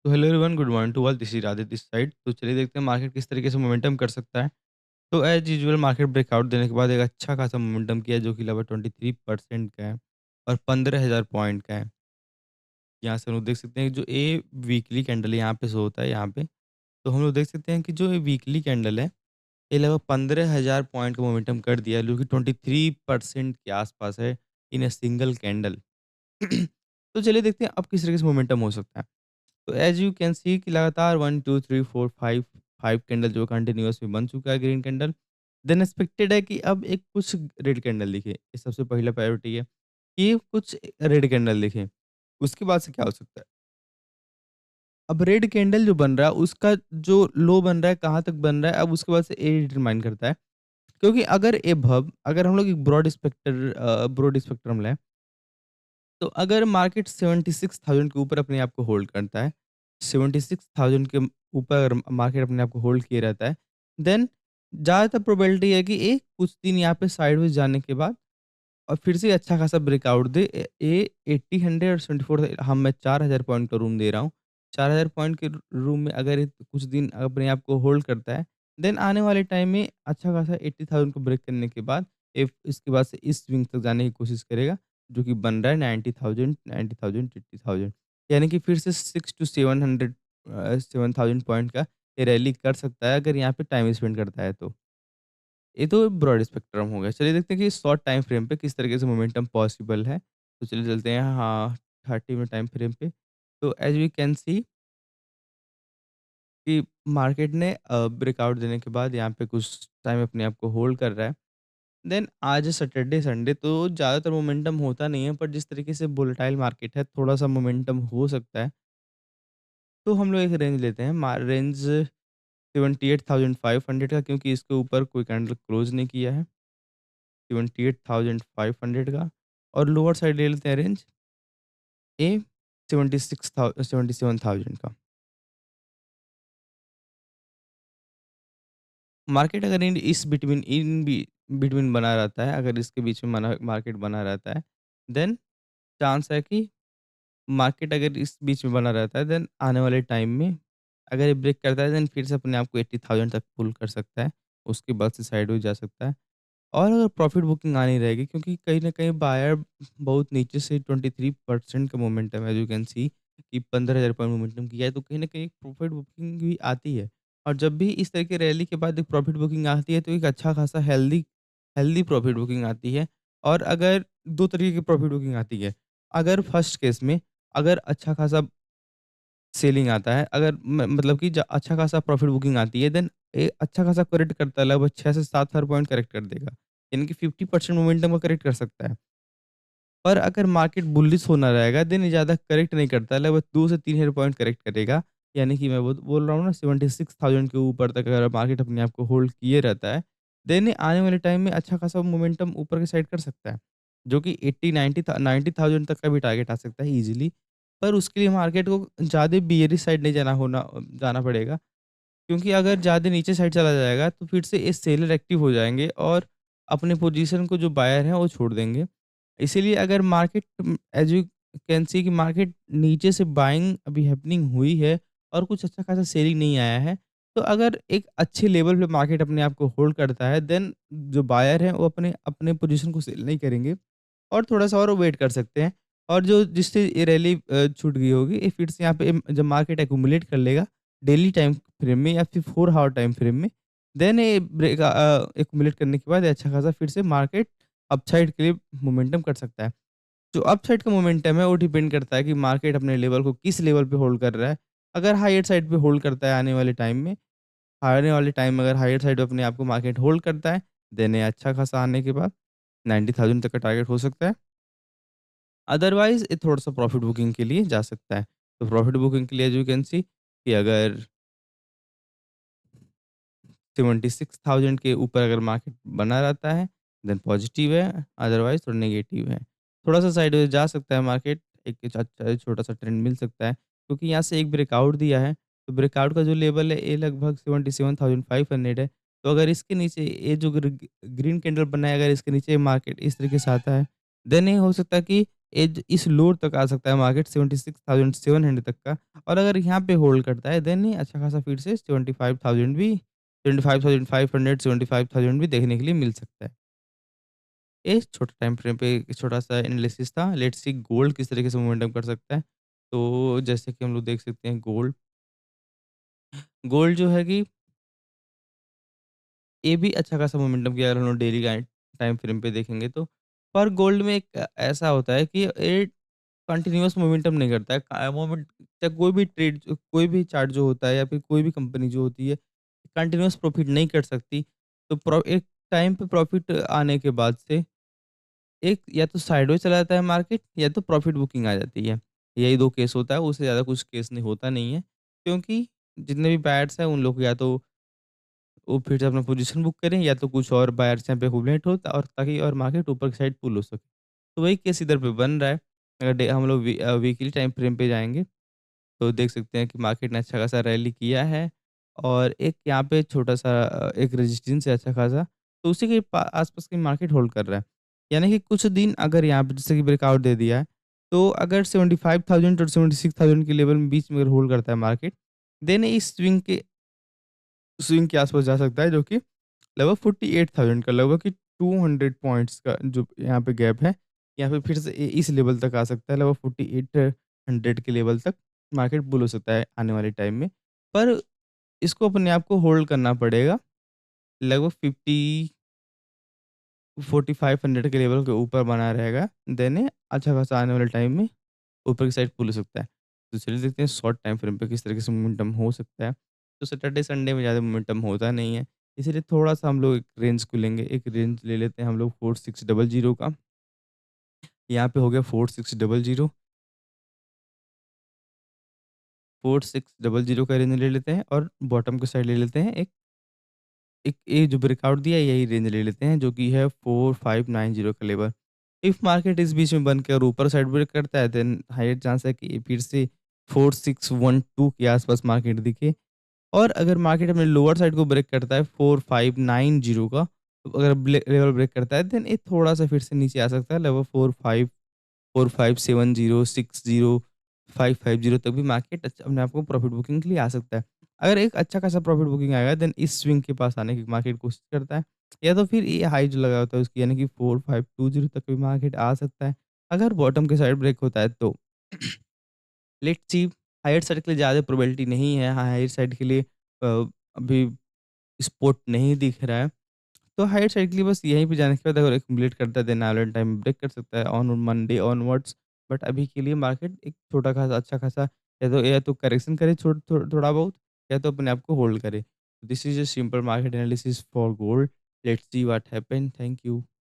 तो hello everyone, good morning to all. This is Aditya this side. तो चलिए देखते हैं मार्केट किस तरीके से मोमेंटम कर सकता है। तो एज यूजुअल मार्केट ब्रेकआउट देने के बाद एक अच्छा खासा मोमेंटम किया जो कि लगभग 23% का है और 15,000 पॉइंट का है। यहाँ से हम लोग देख सकते हैं कि जो ए वीकली कैंडल यहाँ पे शो होता है यहाँ पे। तो हम लोग देख सकते हैं कि जो ये वीकली कैंडल है ये लगभग 15,000 पॉइंट का मोमेंटम कर दिया है जो कि 23% के आसपास है इन ए सिंगल कैंडल। तो चलिए देखते हैं अब किस तरीके से मोमेंटम हो सकता है। तो एज यू कैन सी कि लगातार 1 2 3 4 5 कैंडल जो कंटिन्यूअस में बन चुका है ग्रीन कैंडल। देन एक्सपेक्टेड है कि अब एक कुछ रेड कैंडल दिखे, ये सबसे पहला प्रायोरिटी है कि कुछ रेड कैंडल दिखे। उसके बाद से क्या हो सकता है। अब रेड कैंडल जो बन रहा है उसका जो लो बन रहा है कहाँ तक बन रहा है, अब उसके बाद से ए डिटरमाइन करता है। क्योंकि अगर एभव अगर हम लोग एक ब्रॉड स्पेक्ट्रम लें, तो अगर मार्केट 76,000 के ऊपर अपने आप को होल्ड करता है, 76,000 के ऊपर अगर मार्केट अपने आप को होल्ड किए रहता है, देन ज़्यादातर प्रोबेबिलिटी है कि ये कुछ दिन यहाँ पे साइडवेज जाने के बाद और फिर से अच्छा खासा ब्रेकआउट दे। 80, 100 और 74, हम मैं 4,000 पॉइंट का रूम दे रहा हूँ। 4,000 पॉइंट के रूम में अगर ये कुछ दिन अपने आप को होल्ड करता है, देन आने वाले टाइम में अच्छा खासा 80,000 को ब्रेक करने के बाद इसके बाद से इस स्विंग तक जाने की कोशिश करेगा, जो कि बन रहा है 90,000, 90,000, 80,000। यानी कि फिर से 6 टू 700 7,000 पॉइंट का ये रैली कर सकता है अगर यहाँ पे टाइम स्पेंड करता है तो। ये तो ब्रॉड स्पेक्ट्रम हो गया। चलिए देखते हैं कि शॉर्ट टाइम फ्रेम पे किस तरीके से मोमेंटम पॉसिबल है। तो चलिए चलते हैं हाँ 30 मिनट टाइम फ्रेम पे। तो एज़ वी कैन सी कि मार्केट ने ब्रेकआउट देने के बाद यहाँ पे कुछ टाइम अपने आप को होल्ड कर रहा है। देन आज सैटरडे, संडे तो ज़्यादातर मोमेंटम होता नहीं है, पर जिस तरीके से वोलेटाइल मार्केट है, थोड़ा-सा मोमेंटम हो सकता है। तो हम लोग एक रेंज लेते हैं, रेंज 78,500 का, क्योंकि इसके ऊपर कोई कैंडल क्लोज़ नहीं किया है। 78,500 का और लोअर साइड ले लेते हैं रेंज ए 77,000 का। मार्केट अगर इन इस बिटवीन इन बी बिटवीन बना रहता है, अगर इसके बीच में मना मार्केट बना रहता है, देन चांस है कि मार्केट अगर इस बीच में बना रहता है, देन आने वाले टाइम में अगर ये ब्रेक करता है, देन फिर से अपने आप को 80,000 तक पुल कर सकता है। उसके बाद से साइडवेज जा सकता है। और अगर प्रॉफ़िट बुकिंग आनी रहेगी, क्योंकि कहीं न कहीं बायर बहुत नीचे से 23% का मोमेंटम है, एज़ यू कैन सी कि 15,000 पॉइंट मोमेंटम किया है, तो कहीं न कहीं प्रॉफ़िट बुकिंग भी आती है। और जब भी इस तरह की रैली के बाद एक प्रॉफ़िट बुकिंग आती है, तो एक अच्छा खासा हेल्दी हेल्दी प्रॉफ़िट बुकिंग आती है। और अगर 2 तरीके की प्रॉफ़िट बुकिंग आती है। अगर फर्स्ट केस में अगर अच्छा खासा सेलिंग आता है, अगर मतलब कि अच्छा खासा प्रॉफ़िट बुकिंग आती है, देन अच्छा खासा करेक्ट करता है, लगभग 6 से 7,000 पॉइंट करेक्ट कर देगा। यानी कि 50% मोमेंटम को करेक्ट कर सकता है। पर अगर मार्केट बुलिश होना रहेगा, देन ये ज़्यादा करेक्ट नहीं करता है, लगभग 2 से 3,000 पॉइंट करेक्ट करेगा। यानी कि मैं बोल रहा हूँ ना, 76,000 के ऊपर तक अगर मार्केट अपने आप को होल्ड किए रहता है, देन ये आने वाले टाइम में अच्छा खासा मोमेंटम ऊपर की साइड कर सकता है। जो कि 80, 90,000 तक का भी टारगेट आ सकता है ईज़िली। पर उसके लिए मार्केट को ज़्यादा बियरिश साइड नहीं जाना पड़ेगा। क्योंकि अगर ज़्यादा नीचे साइड चला जाएगा, तो फिर से ये सेलर एक्टिव हो जाएँगे और अपने पोजीशन को जो बायर हैं वो छोड़ देंगे। इसीलिए अगर market as you can see कि मार्केट नीचे से बाइंग अभी हैपनिंग हुई है और कुछ अच्छा खासा सेलिंग नहीं आया है, तो अगर एक अच्छे लेवल पे मार्केट अपने आप को होल्ड करता है, देन जो बायर हैं वो अपने अपने पोजीशन को सेल नहीं करेंगे और थोड़ा-सा और वेट कर सकते हैं। और जो जिससे ये रैली छूट गई होगी, ये फिर से यहाँ पे जब मार्केट एक्यूमुलेट कर लेगा डेली टाइम फ्रेम में या फिर 4 हावर टाइम फ्रेम में, देन ये एक्यूमुलेट करने के बाद ये अच्छा खासा फिर से मार्केट अपसाइड के लिए मोमेंटम कर सकता है। जो अपसाइड का मोमेंटम है वो डिपेंड करता है कि मार्केट अपने लेवल को किस लेवल पे होल्ड कर रहा है। अगर हायर साइड पे होल्ड करता है आने वाले टाइम में, आने वाले टाइम में अगर हायर साइड पे अपने आप को मार्केट होल्ड करता है, देन ये अच्छा खासा आने के बाद 90,000 तक का टारगेट हो सकता है। अदरवाइज़ ये थोड़ा-सा प्रॉफ़िट बुकिंग के लिए जा सकता है। तो प्रॉफ़िट बुकिंग के लिए एज़ यू कैन सी कि अगर 76,000 के ऊपर अगर मार्केट बना रहता है, देन पॉज़िटिव है, अदरवाइज़ थोड़ा नेगेटिव है। थोड़ा-सा साइडवेज़ जा सकता है मार्केट, एक अच्छा छोटा-सा ट्रेंड मिल सकता है, क्योंकि यहाँ से एक ब्रेकआउट दिया है, तो ब्रेकआउट का जो लेवल है, ये लगभग 77,500 है। तो अगर इसके नीचे ये जो ग्रीन कैंडल बना है, अगर इसके नीचे मार्केट इस तरीके से आता है, देन ये हो सकता है कि एज इस लोड तक आ सकता है मार्केट 76,700 तक का। और अगर यहाँ पे होल्ड करता है देन ये अच्छा खासा फिर से 75,000 भी 75,500 75,000 भी देखने के लिए मिल सकता है। ये छोटा टाइम फ्रेम पे एक छोटा-सा एनालिसिस था। लेट्स सी गोल्ड किस तरीके से मोमेंटम कर सकता है। तो जैसे कि हम लोग देख सकते हैं गोल्ड, गोल्ड जो है कि ये भी अच्छा खासा मोमेंटम किया अगर हम लोग डेली टाइम फ्रेम पे देखेंगे तो। पर गोल्ड में एक ऐसा होता है कि ये कंटिन्यूअस मोमेंटम नहीं करता है। मोमेंट चाहे कोई भी ट्रेड कोई भी चार्ट जो होता है या फिर कोई भी कंपनी जो होती है, कंटिन्यूअस प्रॉफिट नहीं कर सकती। तो एक टाइम पे प्रॉफिट आने के बाद से एक या तो साइडवेज चला जाता है मार्केट या तो प्रॉफिट बुकिंग आ जाती है। यही 2 केस होता है, उससे ज़्यादा कुछ केस नहीं होता नहीं है। क्योंकि जितने भी बायर्स हैं उन लोग या तो वो फिर से अपना पोजीशन बुक करें या तो कुछ और बायर्स यहाँ पे हुबलेट हो और ताकि और मार्केट ऊपर की साइड पुल हो सके। तो वही केस इधर पे बन रहा है। अगर हम लोग वीकली टाइम फ्रेम पे जाएँगे तो देख सकते हैं कि मार्केट ने अच्छा खासा रैली किया है और एक यहाँ पे छोटा-सा एक रेजिस्टेंस है अच्छा खासा, तो उसी के आस-पास की मार्केट होल्ड कर रहा है। यानी कि कुछ दिन अगर यहाँ पे जैसे कि ब्रेकआउट दे दिया है, तो अगर 75,000 और 76,000 के लेवल में बीच में अगर होल्ड करता है मार्केट, देन इस स्विंग के आस-पास जा सकता है जो कि लगभग 48,000 का लगभग कि 200 पॉइंट्स का जो यहाँ पे गैप है, यहाँ पे फिर से इस लेवल तक आ सकता है लगभग 4800 के लेवल तक मार्केट बुल हो सकता है आने वाले टाइम में। पर इसको अपने आप को होल्ड करना पड़ेगा लगभग 4500 के लेवल के ऊपर बना रहेगा, देन ये अच्छा खासा आने वाले टाइम में ऊपर की साइड पुल हो सकता है। तो चलिए देखते हैं शॉर्ट टाइम फ्रेम पे किस तरीके से मोमेंटम हो सकता है। तो सैटरडे संडे में ज़्यादा मोमेंटम होता नहीं है, इसीलिए थोड़ा-सा हम लोग एक रेंज को लेंगे। एक रेंज ले लेते हैं हम लोग 4600 का। यहाँ पे हो गया 4600, 4600 का रेंज ले लेते हैं और बॉटम की साइड ले लेते हैं एक एक ये जो ब्रेकआउट दिया है यही रेंज ले लेते हैं जो कि है 4590 का लेवल। इफ मार्केट इस बीच में बन के और ऊपर साइड ब्रेक करता है देन हायर चांस है कि ये फिर से 4612 के आसपास मार्केट दिखे। और अगर मार्केट अपने लोअर साइड को ब्रेक करता है 4590 का, तो अगर लेवल ब्रेक करता है देन ये थोड़ा सा फिर से नीचे आ सकता है लगभग 4570 60 550 तक भी मार्केट अपने आप को प्रॉफिट बुकिंग के लिए आ सकता है। अगर एक अच्छा खासा प्रॉफिट बुकिंग आएगा देन इस स्विंग के पास आने की मार्केट कोशिश करता है, या तो फिर ये हाई जो लगा होता है उसकी यानी कि 4520 तक भी मार्केट आ सकता है। अगर बॉटम के साइड ब्रेक होता है तो लेट्स सी हायर साइड के लिए ज़्यादा प्रोबेबिलिटी नहीं है। हायर साइड के लिए अभी स्पोर्ट नहीं दिख रहा है। तो हायर साइड के लिए बस यहीं पे जाने के बाद अगर एक्यूमुलेट करता है देन आने टाइम ब्रेक कर सकता है ऑन मंडे ऑनवर्ड्स। बट अभी के लिए मार्केट एक छोटा खासा अच्छा खासा या तो करेक्शन करे थोड़ा बहुत, या तो अपने आप को होल्ड करे। This is a simple market analysis for gold. Let's see what happen. Thank you.